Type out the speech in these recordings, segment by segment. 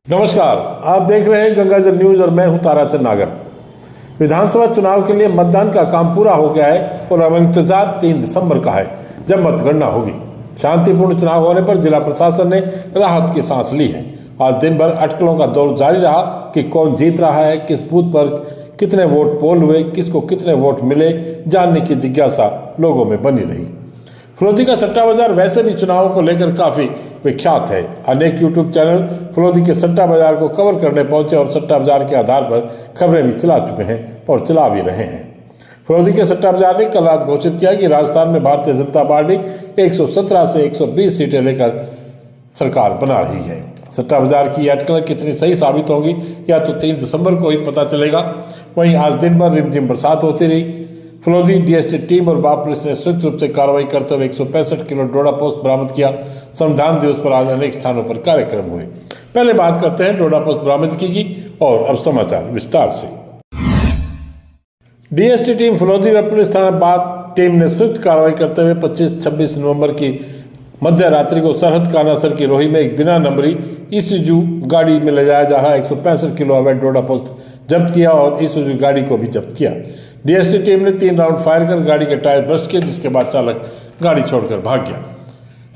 नमस्कार, आप देख रहे हैं गंगाजल न्यूज और मैं हूं ताराचंद नागर। विधानसभा चुनाव के लिए मतदान का काम पूरा हो गया है और अब इंतजार 3 दिसंबर का है, जब मतगणना होगी। शांतिपूर्ण चुनाव होने पर जिला प्रशासन ने राहत की सांस ली है। आज दिन भर अटकलों का दौर जारी रहा कि कौन जीत रहा है, किस बूथ पर कितने वोट पोल हुए, किसको कितने वोट मिले, जानने की जिज्ञासा लोगों में बनी रही। फलोदी का सट्टा बाजार वैसे भी चुनावों को लेकर काफी विख्यात है। अनेक यूट्यूब चैनल फलोदी के सट्टा बाजार को कवर करने पहुंचे और सट्टा बाजार के आधार पर खबरें भी चला चुके हैं और चला भी रहे हैं। फलोदी के सट्टा बाजार ने कल रात घोषित किया कि राजस्थान में भारतीय जनता पार्टी 117 से 120 सीटें लेकर सरकार बना रही है। सट्टा बाजार की अटकलें कितनी सही साबित होंगी या तो 3 दिसंबर को ही पता चलेगा। वहीं आज दिन भर रिमझिम बरसात होती रही। फलोदी डीएसटी टीम और बाप पुलिस ने संयुक्त रूप से कार्रवाई करते हुए 165 किलो डोडा पोस्ट बरामद किया। संविधान दिवस पर आज अनेक स्थानों पर कार्यक्रम हुए। पहले बात करते हैं डोडा पोस्ट बरामदगी की और अब समाचार विस्तार से। डीएसटी टीम फलोदी व पुलिस थाना बाप टीम ने संयुक्त कार्रवाई करते हुए 25-26 नवंबर की मध्य रात्रि को सरहद कानासर की रोही में एक बिना नंबरी ईसुजू गाड़ी में ले जाया जा रहा 165 किलो अवैध डोडा पोस्ट जब्त किया और ईसुजू गाड़ी को भी जब्त किया। डीएसटी टीम ने 3 राउंड फायर कर गाड़ी के टायर बस्ट किए, जिसके बाद चालक गाड़ी छोड़कर भाग गया।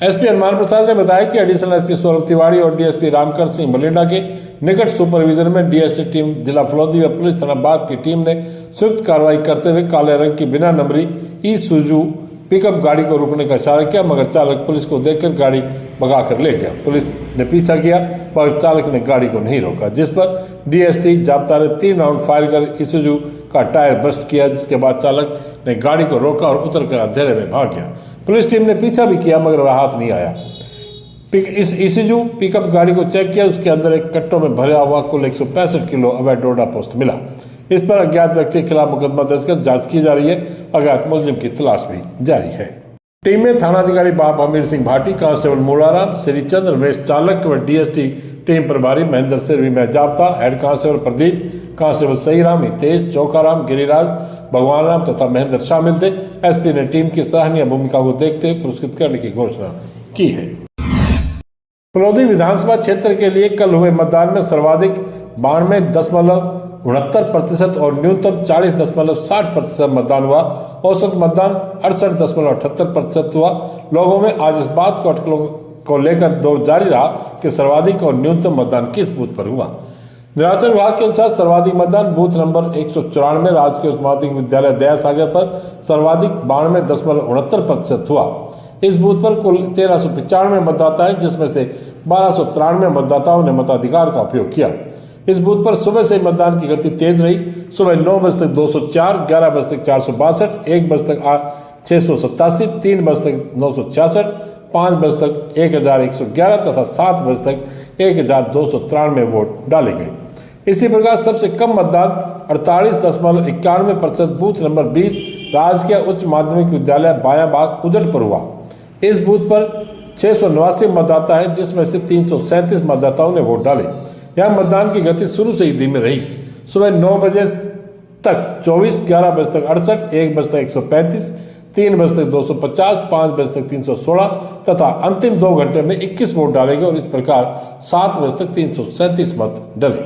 एसपी हनुमान प्रसाद ने बताया कि एडिशनल एसपी सौरभ तिवारी और डीएसपी रामकर सिंह मलिंडा के निकट सुपरविजन में डीएसटी टीम जिला फलोदी व पुलिस थाना बाप की टीम ने संयुक्त कार्रवाई करते हुए काले रंग की बिना नंबरी ईसुजू पिकअप गाड़ी को रुकने का इशारा किया, मगर चालक पुलिस को देखकर गाड़ी भगाकर ले गया। पुलिस ने पीछा किया पर चालक ने गाड़ी को नहीं रोका, जिस पर डीएसटी जाब्ता ने 3 राउंड फायर कर ईसुजू का टायर बस्ट किया, जिसके बाद चालक ने गाड़ी को रोका और उतरकर अंधेरे में भाग गया। पुलिस टीम ने पीछा भी किया मगर वह हाथ नहीं आया। इस ईसुजू पिकअप गाड़ी को चेक किया, उसके अंदर एक कट्टों में भरा हुआ कुल 165 किलो अवैध डोडा पोस्ट मिला। इस पर अज्ञात व्यक्ति के खिलाफ मुकदमा दर्ज कर जांच की जा रही है। अज्ञात मुलजिम की तलाश भी जारी है। टीम में थानाधिकारी बाप हमीर सिंह भाटी, कांस्टेबल मूलाराम, श्रीचंद्र, रमेश चालक व डीएसटी टीम प्रभारी महेंद्र सिरवी में जाब्ता, head constable Pradeep, constable Sahiram, Hitesh, Chaukaram, Giriraj, Bhagwan Ram तथा महेंद्र शामिल थे। एसपी ने टीम की सराहनीय भूमिका को देखते हुए पुरस्कृत करने की घोषणा की है। फलोदी विधानसभा क्षेत्र के लिए कल हुए मतदान में सर्वाधिक 92.69% और न्यूनतम 40.60% मतदान हुआ। औसत मतदान 68.78% हुआ। लोगों में आज इस बात को अटकलों को लेकर दौर जारी रहा कि सर्वाधिक और न्यूनतम मतदान किस बूथ पर हुआ। निर्वाचन विभाग के अनुसार सर्वाधिक मतदान बूथ नंबर 194 राजकीय उच्च माध्यमिक विद्यालय दया सागर पर सर्वाधिक 92.69% हुआ। इस बूथ पर कुल 1395 मतदाता हैं, जिसमें से 1293 मतदाताओं ने मताधिकार का उपयोग किया। इस बूथ पर सुबह से मतदान की गति तेज रही। सुबह 9 बजे तक 204, 11 बजे तक 462, 1 बजे तक 687, 3 बजे तक 966, 5 बजे तक 1111 तथा 7 बजे तक 1293 वोट डाले गए। इसी प्रकार सबसे कम मतदान 48.91% बूथ नंबर 20 राजकीय उच्च माध्यमिक विद्यालय बाया बाग उदट पर हुआ। इस बूथ पर 689 मतदाता हैं, जिसमें से 337 मतदाताओं ने वोट डाले। यह मतदान की गति शुरू से ही धीमी रही। सुबह 9 बजे तक 24, 11 बजे तक 68, 1 बजे तक 135, 3 बजे तक 250, 5 बजे तक 316 तथा अंतिम 2 घंटे में 21 वोट डाले गए और इस प्रकार 7 बजे तक 337 मत डले।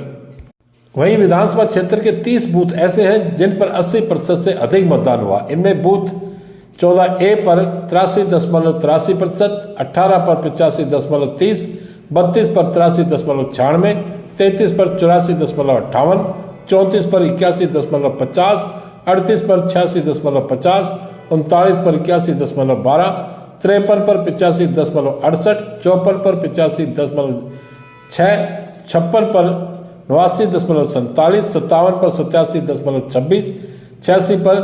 वहीं विधानसभा क्षेत्र के 30 बूथ ऐसे हैं जिन पर 80% से अधिक मतदान हुआ। इनमें बूथ 14A पर 83.83%, 18 पर 85.30%, 32 पर 83.96%, 33 पर 84.58%, 34 पर 81.50%, 38 पर 86.50%, 39 पर 81.12%, 53 पर 85.68%, 54 पर 85.6%, 56 पर 89.47%, 57 पर 87.26%, 86 पर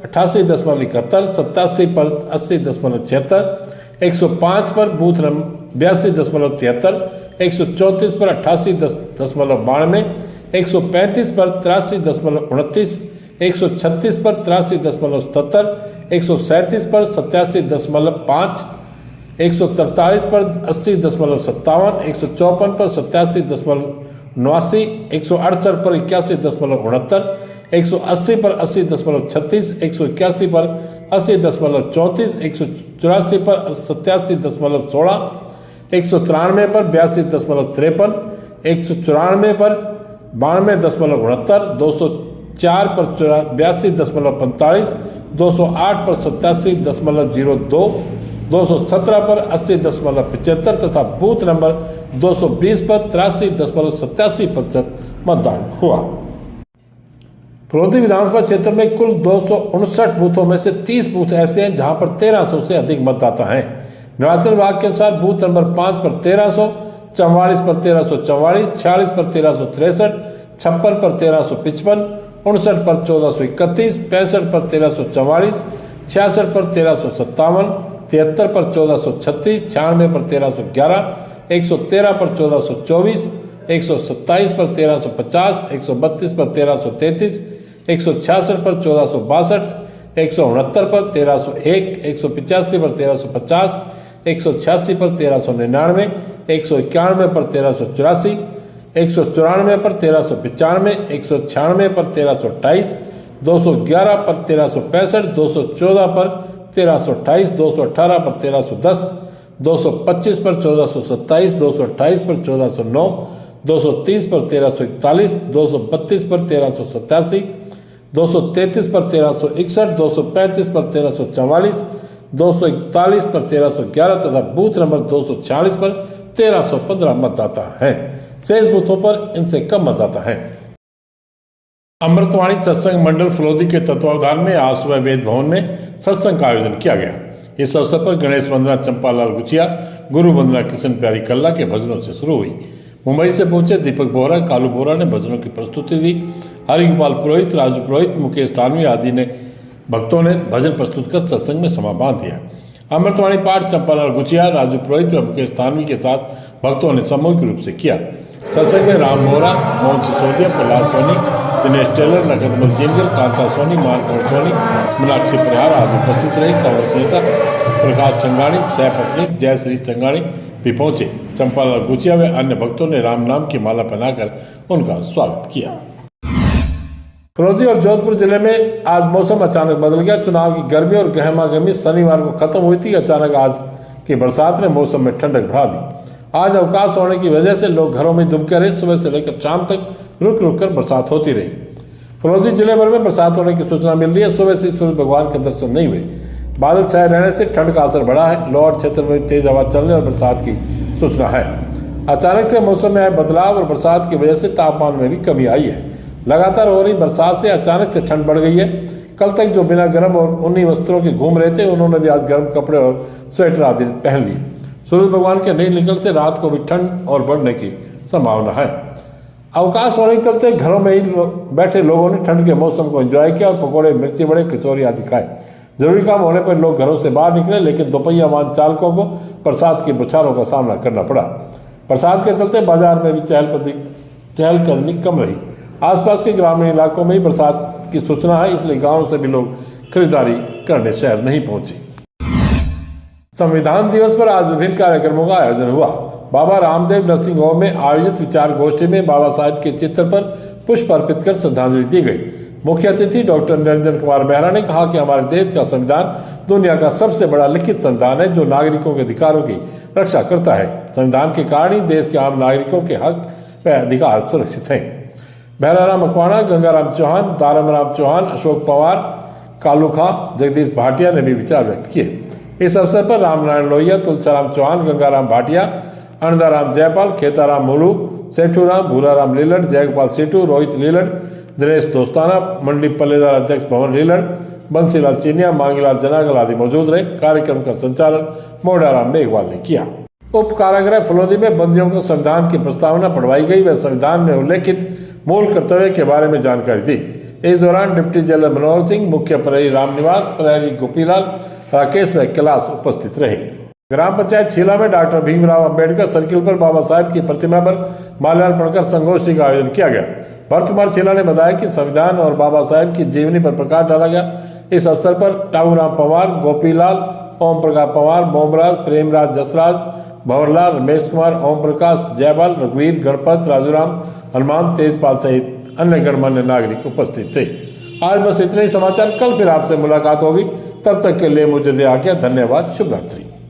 88.71%, 87 पर 80.76%, 105 पर बूथ नंबर 82.73%, 134 पर 88.92%, 135 पर 83.29%, 136 पर 83.77%, 137 पर 87.5%, 143 पर 80.57%, 154 पर 87.89%, 168 पर 81.69%, 180 पर 80.36%, 181 पर 80.34%, 184 पर 87.16%, 193 पर 82.53, 194 पर 92.69, 204 पर 82.45, 208 पर 87.02, 217 पर 80.75 तथा बूथ नंबर 220 पर 83.87% मतदान हुआ। फलोदी विधानसभा क्षेत्र में कुल 259 बूथों में से 30 बूथ ऐसे हैं जहां पर 1300 से अधिक मतदाता हैं। निर्वाचन विभाग के अनुसार बूथ नंबर 5 पर 1300, 44 पर 1344, 46 पर 1363, 56 पर 1355, 59 पर 1431, 65 पर 1344, 66 पर 1357, 73 पर 1436, 96 पर 1311, 113 पर 1424, 127 पर 1350, 132 पर 1333, 166 पर 1462, 169 पर 1301, 185 पर 1350, 186 पर 1399, 191 पर 1384, 194 पर 1395, 196 पर 1328, 211 पर 1365, 214 पर 1328, 218 पर 1310, 225 पर 1427, 228 पर 1409, 230 पर 1341, 232 पर 1387, 233 पर 1361, 235 पर 1344, 241 पर 1311 तथा बूथ नंबर 246 पर 1315 मतदाता हैं। शेष बूथों पर इनसे कम मतदाता हैं। अमृतवाणी सत्संग मंडल फलोदी के तत्वावधान में आज सुबह वेद भवन में सत्संग का आयोजन किया गया। इस अवसर पर गणेश वंदना चंपालाल गुचिया, गुरु वंदना किशन प्यारी कल्ला के भजनों से शुरू हुई। मुंबई से पहुंचे दीपक बोहरा, कालू बोहरा ने भजनों की प्रस्तुति दी। हरिगोपाल पुरोहित, राजू पुरोहित, मुकेश तानवी आदि ने भक्तों ने भजन प्रस्तुत कर सत्संग में समा बांध दिया। अमृतवाणी पाठ चंपालाल गुचिया, राजू पुरोहित व मुकेश तानवी के साथ भक्तों ने सामूहिक रूप से किया। सत्संग में राम बोहरा, मोहन सिसोदिया, प्रहलाद सोनी, दिनेश टेलर, नगदमल जिंगल, कांता सोनी, मानकोर सोनी, मीनाक्षी परिहार आदि उपस्थित रहे। कंवर सेता, प्रकाश संगाणी, सह पत्नी जयश्री संगाणी भी पहुंचे। चंपालाल गुचिया व अन्य भक्तों ने राम नाम की माला पहनाकर उनका स्वागत किया। फलोदी और जोधपुर जिले में आज मौसम अचानक बदल गया। चुनाव की गर्मी और गहमा गर्मी शनिवार को खत्म हुई थी। अचानक आज की बरसात ने मौसम में ठंडक बढ़ा दी। आज अवकाश होने की वजह से लोग घरों में दुबके रहे। सुबह से लेकर शाम तक रुक रुक कर बरसात होती रही। फलोदी जिले भर में बरसात होने की सूचना मिल रही है। सुबह से सूर्य भगवान के दर्शन नहीं हुए। बादल छाए रहने से ठंड का असर बढ़ा है। लोअर क्षेत्र में तेज हवा चलने और बरसात की सूचना है। अचानक से मौसम में आए बदलाव और बरसात की वजह से तापमान में भी कमी आई है। लगातार हो रही बरसात से अचानक से ठंड बढ़ गई है। कल तक जो बिना गर्म और ऊनी वस्त्रों के घूम रहे थे, उन्होंने भी आज गर्म कपड़े और स्वेटर आदि पहन लिए। सूर्य भगवान के नहीं निकल से रात को भी ठंड और बढ़ने की संभावना है। अवकाश होने के चलते घरों में ही बैठे लोगों ने ठंड के मौसम को एंजॉय किया और पकौड़े, मिर्ची बड़े, कचौरी आदि खाए। जरूरी काम होने पर लोग घरों से बाहर निकले, लेकिन दोपहिया वाहन चालकों को बरसात की बौछारों का सामना करना पड़ा। बरसात के चलते बाजार में भी चहलकदमी कम रही। आसपास के ग्रामीण इलाकों में ही बरसात की सूचना है, इसलिए गांव से भी लोग खरीदारी करने शहर नहीं पहुंचे। संविधान दिवस पर आज विभिन्न कार्यक्रमों का आयोजन हुआ। बाबा रामदेव नर्सिंग होम में आयोजित विचार गोष्ठी में बाबा साहब के चित्र पर पुष्प अर्पित कर श्रद्धांजलि दी गई। मुख्य अतिथि डॉक्टर निरंजन कुमार बेहरा ने कहा कि हमारे देश का संविधान दुनिया का सबसे बड़ा लिखित संविधान है, जो नागरिकों के अधिकारों की रक्षा करता है। संविधान के कारण ही देश के आम नागरिकों के हक व अधिकार सुरक्षित हैं। बहराराम मकवाना, गंगाराम चौहान, दारामराम चौहान, अशोक पवार, कालू खां, जगदीश भाटिया ने भी विचार व्यक्त किए। इस अवसर पर रामनारायण लोहिया, तुलसाराम चौहान, गंगाराम भाटिया, अनदाराम जयपाल, खेताराम मोलू, सेठूराम, भूलाराम लीलड़, जयगोपाल सेठू, रोहित लीलड़, दिनेश दोस्ताना, मंडली पल्लेदार अध्यक्ष भवन लीलड़, बंसीलाल चीनिया, मांगीलाल जनागल आदि मौजूद रहे। कार्यक्रम का संचालन मोडाराम मेघवाल ने किया। उप कारागृह फलोदी में बंदियों को संविधान की प्रस्तावना पढ़वाई गई व संविधान में उल्लेखित मूल कर्तव्य के बारे में जानकारी दी। इस दौरान डिप्टी जेलर मनोहर सिंह, मुख्य प्रहरी रामनिवास, प्रहरी गोपीलाल, राकेश व कैलाश उपस्थित रहे। ग्राम पंचायत छीला में डॉक्टर भीमराव अंबेडकर सर्किल पर बाबा साहब की प्रतिमा पर माल्यार्पण कर संगोष्ठी का आयोजन किया गया। भरत कुमार छीला ने बताया कि संविधान और बाबा साहब की जीवनी पर प्रकाश डाला गया। इस अवसर पर टाऊराम पवार, गोपीलाल, ओम प्रकाश पवार, मोमराज, प्रेमराज, जसराज, भंवरलाल, रमेश कुमार, ओम प्रकाश, जयपाल, रघुवीर, गणपत, राजूराम, हनुमान, तेजपाल सहित अन्य गणमान्य नागरिक उपस्थित थे। आज बस इतने ही समाचार। कल फिर आपसे मुलाकात होगी। तब तक के लिए मुझे दे आज्ञा। धन्यवाद। शुभ रात्रि।